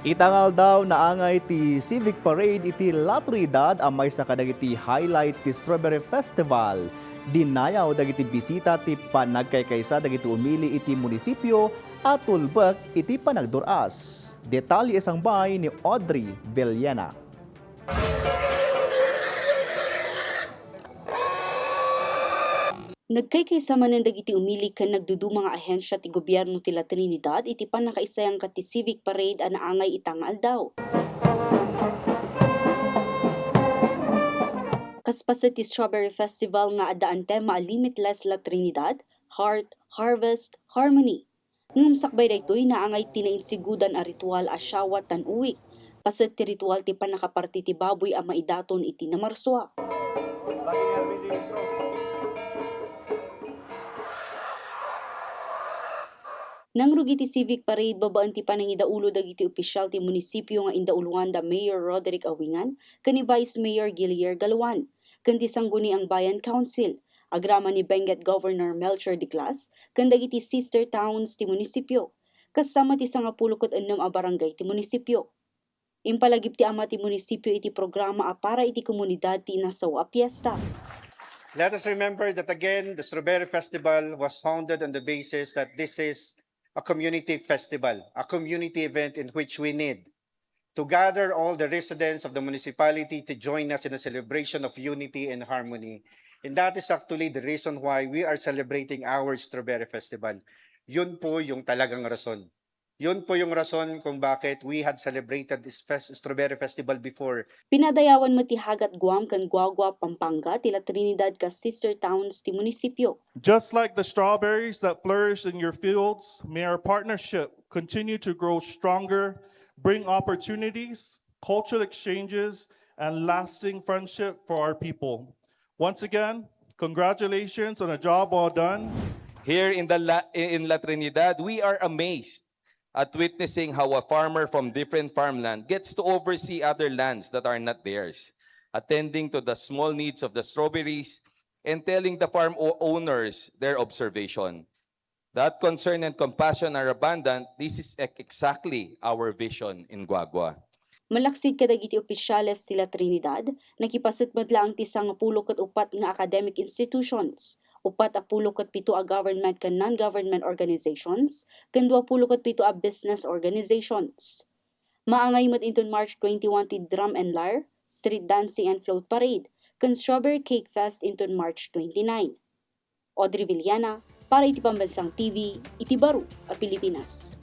Itangal daw naangay ti Civic Parade iti La Trinidad amay sa kadagiti highlight ti Strawberry Festival. Dinayaw dagiti bisita ti panagkaykaysa dagiti umili iti munisipyo at tulbek iti panagduras. Detalye isang bay ni Audrey Villena. Nagkaykaysa man dagiti umili ken nagdudu mga ahensya ti gobyerno ti La Trinidad iti panakaisayang kat ti Civic Parade a naangay itangal daw. Kaspasa ti Strawberry Festival nga adaan tema a Limitless La Trinidad, Heart, Harvest, Harmony. Ngum sakbay daytoy naangay tinainsigudan a ritual a syawat tan uwik. Paset ti ritual ti panakaparti ti baboy a maidaton iti namarswa. Nangrugi ti Civic Parade babaan ti panangidaulo dagiti opisyal ti munisipyo nga indauluan da Mayor Roderick Awingan ken ni Vice Mayor Gilier Galuan ken ti sangguni ang Bayan Council agrama ni Benguet Governor Melchor Diclas ken dagiti sister towns ti munisipyo kasama ti 16 a barangay ti munisipyo. Impalagip ti ama ti munisipyo iti programa a para iti komunidad ti Nasaw a Piesta. Let us remember that again, the Strawberry Festival was founded on the basis that this is a community festival, a community event in which we need to gather all the residents of the municipality to join us in a celebration of unity and harmony. And that is actually the reason why we are celebrating our Strawberry Festival. Yun po yung talagang rason. Yun po yung rason kung bakit we had celebrated this Strawberry Festival before. Pinadayawan mo ti Hagat Guam ken Guagua, Pampanga ti La Trinidad ka sister towns ti munisipyo. Just like the strawberries that flourish in your fields, may our partnership continue to grow stronger, bring opportunities, cultural exchanges, and lasting friendship for our people. Once again, congratulations on a job well done. Here in La Trinidad, we are amazed at witnessing how a farmer from different farmland gets to oversee other lands that are not theirs, attending to the small needs of the strawberries and telling the farm owners their observation. That concern and compassion are abundant. This is exactly our vision in Guagua. Malaksid kadagiti opisyales ti La Trinidad, nakipasit madla ang ti 14 nga academic institutions, 47 a government ken non-government organizations, ken 27 a business organizations. Maangay met inton March 21 ti Drum and Lyre, Street Dancing and Float Parade, ken Strawberry Cake Fest inton March 29. Audrey Villena, para iti Pambansang TV, iti Baro a Pilipinas.